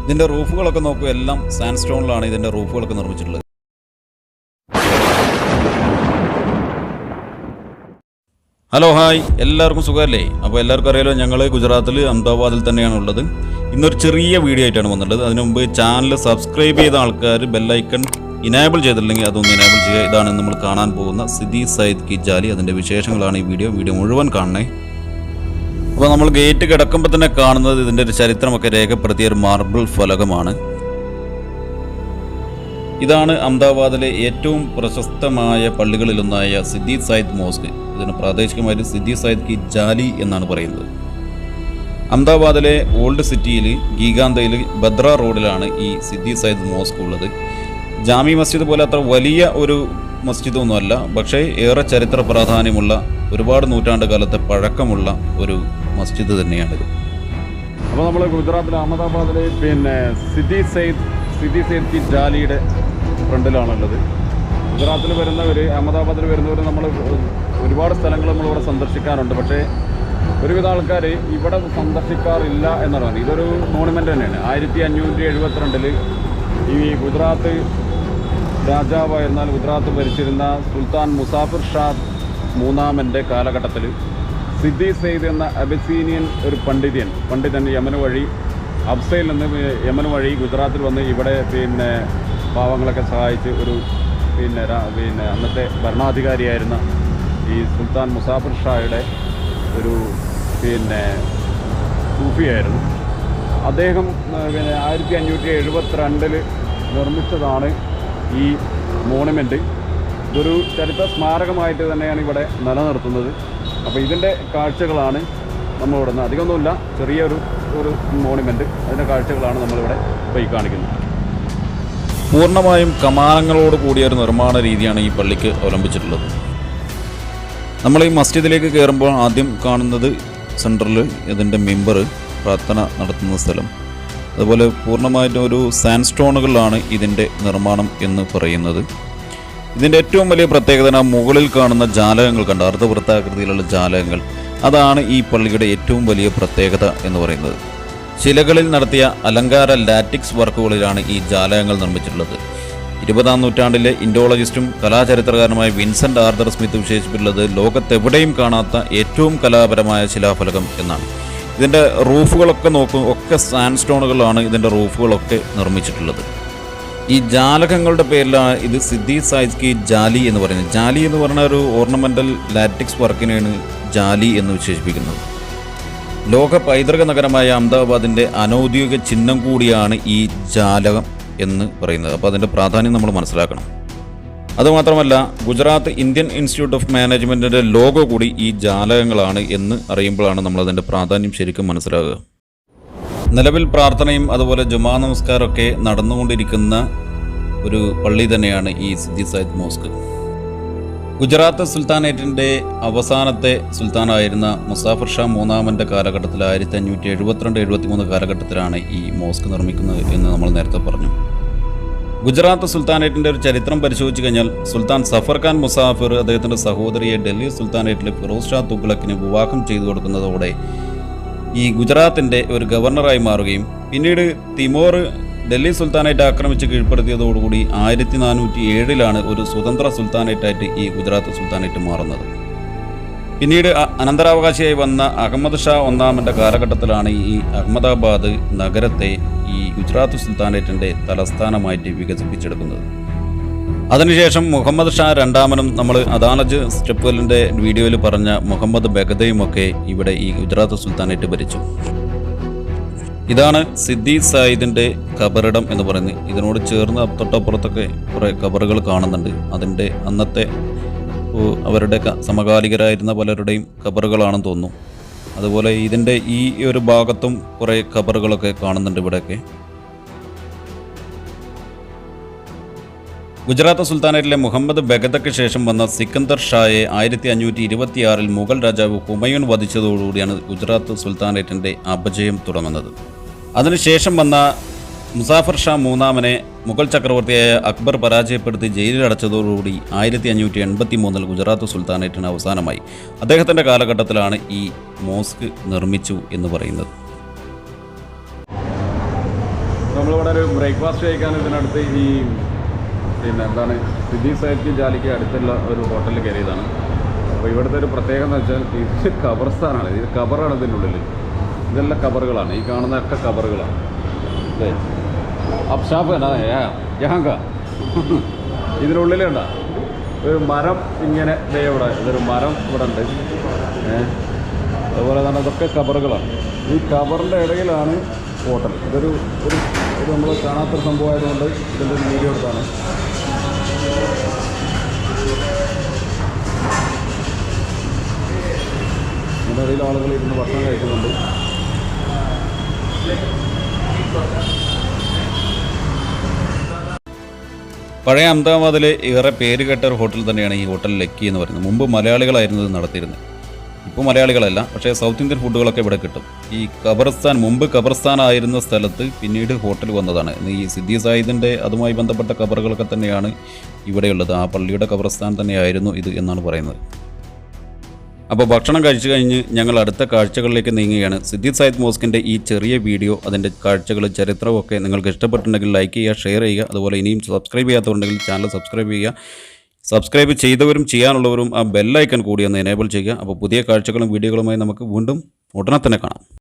ഇതിൻ്റെ റൂഫുകളൊക്കെ നോക്കൂ, എല്ലാം സാൻഡ് സ്റ്റോണിലാണ് ഇതിൻ്റെ റൂഫുകളൊക്കെ നിർമ്മിച്ചിട്ടുള്ളത്. ഹലോ ഹായ്, എല്ലാവർക്കും സുഖമല്ലേ? അപ്പോൾ എല്ലാവർക്കും അറിയാലോ, ഞങ്ങൾ ഗുജറാത്തിൽ അഹമ്മദാബാദിൽ തന്നെയാണ് ഉള്ളത്. ഇന്നൊരു ചെറിയ വീഡിയോ ആയിട്ടാണ് വന്നിട്ടുള്ളത്. അതിനു മുമ്പ് ചാനൽ സബ്സ്ക്രൈബ് ചെയ്ത ആൾക്കാർ ബെല്ലൈക്കൺ ഇനേബിൾ ചെയ്തില്ലെങ്കിൽ അതൊന്ന് ഇനേബിൾ ചെയ്യുക. ഇതാണ് നമ്മൾ കാണാൻ പോകുന്ന സിദി സയ്യിദ് കി ജാലി. അതിൻ്റെ വിശേഷങ്ങളാണ് ഈ വീഡിയോ മുഴുവൻ കാണണേ. അപ്പോൾ നമ്മൾ ഗേറ്റ് കിടക്കുമ്പോൾ തന്നെ കാണുന്നത് ഇതിൻ്റെ ഒരു ചരിത്രമൊക്കെ രേഖപ്പെടുത്തിയ ഒരു മാർബിൾ ഫലകമാണ്. ഇതാണ് അഹമ്മദാബാദിലെ ഏറ്റവും പ്രശസ്തമായ പള്ളികളിലൊന്നായ സിദ്ധി സയ്യിദ് മോസ്ക്. ഇതിന് പ്രാദേശികമായിട്ട് സിദ്ധി സയ്യിദ് കി ജാലി എന്നാണ് പറയുന്നത്. അഹമ്മദാബാദിലെ ഓൾഡ് സിറ്റിയിൽ ഗീഗാന്തയിൽ ബദ്ര റോഡിലാണ് ഈ സിദ്ധി സയ്യിദ് മോസ്ക് ഉള്ളത്. ജാമി മസ്ജിദ് പോലെ അത്ര വലിയ ഒരു മസ്ജിദൊന്നുമല്ല, പക്ഷേ ഏറെ ചരിത്ര പ്രാധാന്യമുള്ള, ഒരുപാട് നൂറ്റാണ്ട് കാലത്തെ പഴക്കമുള്ള ഒരു മസ്ജിദ് തന്നെയാണിത്. അപ്പോൾ നമ്മൾ ഗുജറാത്തിലെ അഹമ്മദാബാദിലെ സിദ്ധി സയ്യിദ് കി ജാലിയുടെ ഫ്രണ്ടിലാണുള്ളത്. ഗുജറാത്തിൽ വരുന്നവർ, അഹമ്മദാബാദിൽ വരുന്നവർ നമ്മൾ ഒരുപാട് സ്ഥലങ്ങൾ നമ്മളിവിടെ സന്ദർശിക്കാറുണ്ട്. പക്ഷേ ഒരുവിധ ആൾക്കാർ ഇവിടെ സന്ദർശിക്കാറില്ല എന്നതാണ്. ഇതൊരു മോണുമെൻ്റ് തന്നെയാണ്. 1572 ഈ ഗുജറാത്ത് രാജാവായിരുന്നാൽ ഗുജറാത്ത് ഭരിച്ചിരുന്ന സുൽത്താൻ മുസാഫിർ ഷാ മൂന്നാമൻ്റെ കാലഘട്ടത്തിൽ സിദ്ധി സയ്യിദ് എന്ന അബസീനിയൻ ഒരു പണ്ഡിതൻ യമൻ വഴി, അബ്സയിൽ നിന്ന് യമൻ വഴി ഗുജറാത്തിൽ വന്ന് ഇവിടെ പാവങ്ങളൊക്കെ സഹായിച്ച് ഒരു അന്നത്തെ ഭരണാധികാരിയായിരുന്ന ഈ സുൽത്താൻ മുസാഫിർ ഷായുടെ ഒരു സൂഫിയായിരുന്നു. അദ്ദേഹം 1572 നിർമ്മിച്ചതാണ് ഈ മോണുമെൻ്റ്. ഇതൊരു ചരിത്ര സ്മാരകമായിട്ട് തന്നെയാണ് ഇവിടെ നിലനിർത്തുന്നത്. അപ്പോൾ ഇതിൻ്റെ കാഴ്ചകളാണ് നമ്മളിവിടെ നിന്ന്, അധികമൊന്നുമില്ല, ചെറിയൊരു മോണുമെൻ്റ്, അതിൻ്റെ കാഴ്ചകളാണ് നമ്മളിവിടെ പോയി കാണിക്കുന്നത്. പൂർണ്ണമായും കമാനങ്ങളോട് കൂടിയ ഒരു നിർമ്മാണ രീതിയാണ് ഈ പള്ളിക്ക് അവലംബിച്ചിട്ടുള്ളത്. നമ്മൾ ഈ മസ്ജിദിലേക്ക് കയറുമ്പോൾ ആദ്യം കാണുന്നത് സെൻട്രൽ ഇതിൻ്റെ മെമ്പർ പ്രാർത്ഥന നടത്തുന്ന സ്ഥലം. അതുപോലെ പൂർണ്ണമായിട്ടും ഒരു സാൻഡ് സ്റ്റോണുകളിലാണ് ഇതിൻ്റെ നിർമ്മാണം എന്ന് പറയുന്നത്. ഇതിൻ്റെ ഏറ്റവും വലിയ പ്രത്യേകത മുകളിൽ കാണുന്ന ജാലകങ്ങൾ കണ്ട അർദ്ധവൃത്താകൃതിയിലുള്ള ജാലകങ്ങൾ, അതാണ് ഈ പള്ളിയുടെ ഏറ്റവും വലിയ പ്രത്യേകത എന്ന് പറയുന്നത്. ശിലകളിൽ നടത്തിയ അലങ്കാര ലാറ്റിക്സ് വർക്കുകളിലാണ് ഈ ജാലകങ്ങൾ നിർമ്മിച്ചിട്ടുള്ളത്. 20-ാം നൂറ്റാണ്ടിലെ ഇൻഡോളജിസ്റ്റും കലാചരിത്രകാരനുമായ വിൻസെൻ്റ് ആർതർ സ്മിത്ത് വിശേഷിപ്പിച്ചുള്ളത് ലോകത്തെവിടെയും കാണാത്ത ഏറ്റവും കലാപരമായ ശിലാഫലകം എന്നാണ്. ഇതിൻ്റെ റൂഫുകളൊക്കെ നോക്കും, ഒക്കെ സാൻഡ് സ്റ്റോണുകളാണ് ഇതിൻ്റെ റൂഫുകളൊക്കെ നിർമ്മിച്ചിട്ടുള്ളത്. ഈ ജാലകങ്ങളുടെ പേരിലാണ് ഇത് സിദ്ധി സയ്യിദ് കി ജാലി എന്ന് പറയുന്നത്. ജാലി എന്ന് പറഞ്ഞ ഒരു ഓർണമെൻ്റൽ ലാറ്റിക്സ് വർക്കിനെയാണ് ജാലി എന്ന് വിശേഷിപ്പിക്കുന്നത്. ലോക പൈതൃക നഗരമായ അഹമ്മദാബാദിൻ്റെ അനൗദ്യോഗിക ചിഹ്നം കൂടിയാണ് ഈ ജാലകം എന്ന് പറയുന്നത്. അപ്പോൾ അതിൻ്റെ പ്രാധാന്യം നമ്മൾ മനസ്സിലാക്കണം. അതുമാത്രമല്ല, ഗുജറാത്ത് ഇന്ത്യൻ ഇൻസ്റ്റിറ്റ്യൂട്ട് ഓഫ് മാനേജ്മെൻറ്റിൻ്റെ ലോഗോ കൂടി ഈ ജാലകങ്ങളാണ് എന്ന് അറിയുമ്പോഴാണ് നമ്മളതിൻ്റെ പ്രാധാന്യം ശരിക്കും മനസ്സിലാകുക. നിലവിൽ പ്രാർത്ഥനയും അതുപോലെ ജുമാ നമസ്കാരമൊക്കെ നടന്നുകൊണ്ടിരിക്കുന്ന ഒരു പള്ളി തന്നെയാണ് ഈ സിദ്ധി സയ്യിദ് മോസ്ക്. ഗുജറാത്ത് സുൽത്താനേറ്റിൻ്റെ അവസാനത്തെ സുൽത്താനായിരുന്ന മുസാഫിർ ഷാ മൂന്നാമൻ്റെ കാലഘട്ടത്തിൽ 1572-73 കാലഘട്ടത്തിലാണ് ഈ മോസ്ക് നിർമ്മിക്കുന്നത് എന്ന് നമ്മൾ നേരത്തെ പറഞ്ഞു. ഗുജറാത്ത് സുൽത്താനേറ്റിൻ്റെ ഒരു ചരിത്രം പരിശോധിച്ച് കഴിഞ്ഞാൽ സുൽത്താൻ സഫർ ഖാൻ മുസാഫിർ അദ്ദേഹത്തിൻ്റെ സഹോദരിയെ ഡൽഹി സുൽത്താനേറ്റിലെ ഫിറോസ് ഷാ തുഗ്ലക്കിന് വിവാഹം ചെയ്തു കൊടുക്കുന്നതോടെ ഈ ഗുജറാത്തിൻ്റെ ഒരു ഗവർണറായി മാറുകയും പിന്നീട് തിമോർ ഡൽഹി സുൽത്താനേറ്റ് ആക്രമിച്ച് കീഴ്പ്പെടുത്തിയതോടുകൂടി 1407 ഒരു സ്വതന്ത്ര സുൽത്താനേറ്റായിട്ട് ഈ ഗുജറാത്ത് സുൽത്താനേറ്റ് മാറുന്നത്. പിന്നീട് അനന്തരാവകാശിയായി വന്ന അഹമ്മദ് ഷാ ഒന്നാമൻ്റെ കാലഘട്ടത്തിലാണ് ഈ അഹമ്മദാബാദ് നഗരത്തെ ഈ ഗുജറാത്ത് സുൽത്താനേറ്റിൻ്റെ തലസ്ഥാനമായിട്ട് വികസിപ്പിച്ചെടുക്കുന്നത്. അതിനുശേഷം മുഹമ്മദ് ഷാ രണ്ടാമനും, നമ്മൾ അദാനജ് സ്റ്റെപ്പലിൻ്റെ വീഡിയോയിൽ പറഞ്ഞ മുഹമ്മദ് ബഗദയുമൊക്കെ ഇവിടെ ഈ ഗുജറാത്ത് സുൽത്താനേറ്റ് ഭരിച്ചു. ഇതാണ് സിദ്ധി സയ്യിദിൻ്റെ ഖബറിടം എന്ന് പറയുന്നത്. ഇതിനോട് ചേർന്ന് തൊട്ടപ്പുറത്തൊക്കെ കുറേ ഖബറുകൾ കാണുന്നുണ്ട്. അതിൻ്റെ അന്നത്തെ അവരുടെ സമകാലികരായിരുന്ന പലരുടെയും ഖബറുകളാണെന്ന് തോന്നുന്നു. അതുപോലെ ഇതിൻ്റെ ഈ ഒരു ഭാഗത്തും കുറേ ഖബറുകളൊക്കെ കാണുന്നുണ്ട് ഇവിടെയൊക്കെ. ഗുജറാത്ത് സുൽത്താനേറ്റിലെ മുഹമ്മദ് ബഗദയ്ക്ക് ശേഷം വന്ന സിക്കന്ദർ ഷായെ 1526 മുഗൾ രാജാവ് ഹുമയൂൺ വധിച്ചതോടുകൂടിയാണ് ഗുജറാത്ത് സുൽത്താനേറ്റിൻ്റെ അപജയം തുടങ്ങുന്നത്. അതിനുശേഷം വന്ന മുസാഫിർ ഷാ മൂന്നാമനെ മുഗൾ ചക്രവർത്തിയായ അക്ബർ പരാജയപ്പെടുത്തി ജയിലിലടച്ചതോടുകൂടി 1583 ഗുജറാത്ത് സുൽത്താനേറ്റിന് അവസാനമായി. അദ്ദേഹത്തിൻ്റെ കാലഘട്ടത്തിലാണ് ഈ മോസ്ക് നിർമ്മിച്ചു എന്ന് പറയുന്നത്. നമ്മളിവിടെ ഒരു ബ്രേക്ക്ഫാസ്റ്റ് കഴിക്കാൻ ഇതിനടുത്ത് ഈ പിന്നെ എന്താണ് സിദ്ധി സൈഡ് ജാലിക്ക് അടുത്തുള്ള ഒരു ഹോട്ടലിൽ കയറിയതാണ്. അപ്പോൾ ഇവിടുത്തെ ഒരു പ്രത്യേകത എന്ന് വെച്ചാൽ ഇത് ഖബർസ്ഥാനാണ്. ഇത് ഖബറാണ് ഇതിൻ്റെ ഉള്ളിൽ. ഇതെല്ലാം ഖബറുകളാണ്. ഈ കാണുന്നതൊക്കെ ഖബറുകളാണ്. അല്ലേ അബ്ഷാഫ് ജഹാങ്ക ഇതിനുള്ളിലുണ്ട ഒരു മരം ഇങ്ങനെ ഇവിടെ ഇതൊരു മരം ഇവിടെ ഉണ്ട്. അതുപോലെ തന്നെ ഇതൊക്കെ ഖബറുകളാണ്. ഈ ഖബറിൻ്റെ ഇടയിലാണ് ഹോട്ടൽ. ഇതൊരു ഒരു നമ്മൾ കാണാത്തൊരു സംഭവമായതുകൊണ്ട് ഇതിൻ്റെ ഒരു വീഡിയോ എടുത്താണ്. ഇതിൻ്റെ ഇടയിൽ ആളുകൾ ഇരുന്ന് ഭക്ഷണം കഴിക്കുന്നുണ്ട്. പഴയ അഹമ്മദാബാദിലെ ഏറെ പേര് കേട്ട ഒരു ഹോട്ടൽ തന്നെയാണ് ഈ ഹോട്ടൽ ലക്കി എന്ന് പറയുന്നത്. മുമ്പ് മലയാളികളായിരുന്നു ഇത് നടത്തിയിരുന്നത്. ഇപ്പോൾ മലയാളികളല്ല, പക്ഷേ സൗത്ത് ഇന്ത്യൻ ഫുഡുകളൊക്കെ ഇവിടെ കിട്ടും. ഈ ഖബർസ്ഥാൻ മുമ്പ് ഖബർസ്ഥാൻ ആയിരുന്ന സ്ഥലത്ത് പിന്നീട് ഹോട്ടൽ വന്നതാണ്. ഈ സിദ്ധി സായിദിൻ്റെ അതുമായി ബന്ധപ്പെട്ട ഖബറുകളൊക്കെ തന്നെയാണ് ഇവിടെയുള്ളത്. ആ പള്ളിയുടെ ഖബർസ്ഥാൻ തന്നെയായിരുന്നു ഇത് എന്നാണ് പറയുന്നത്. അപ്പോൾ ഭക്ഷണം കഴിച്ചു കഴിഞ്ഞ് ഞങ്ങൾ അടുത്ത കാഴ്ചകളിലേക്ക് നീങ്ങുകയാണ്. സിദ്ധി സയീദ് മോസ്കിൻ്റെ ഈ ചെറിയ വീഡിയോ, അതിൻ്റെ കാഴ്ചകളും ചരിത്രവും ഒക്കെ നിങ്ങൾക്ക് ഇഷ്ടപ്പെട്ടിട്ടുണ്ടെങ്കിൽ ലൈക്ക് ചെയ്യുക, ഷെയർ ചെയ്യുക. അതുപോലെ ഇനിയും സബ്സ്ക്രൈബ് ചെയ്യാത്തതുണ്ടെങ്കിൽ ചാനൽ സബ്സ്ക്രൈബ് ചെയ്യുക. സബ്സ്ക്രൈബ് ചെയ്തവരും ചെയ്യാനുള്ളവരും ആ ബെല്ലൈക്കൺ കൂടി ഒന്ന് എനേബിൾ ചെയ്യുക. അപ്പോൾ പുതിയ കാഴ്ചകളും വീഡിയോകളുമായി നമുക്ക് വീണ്ടും ഉടനെ തന്നെ കാണാം.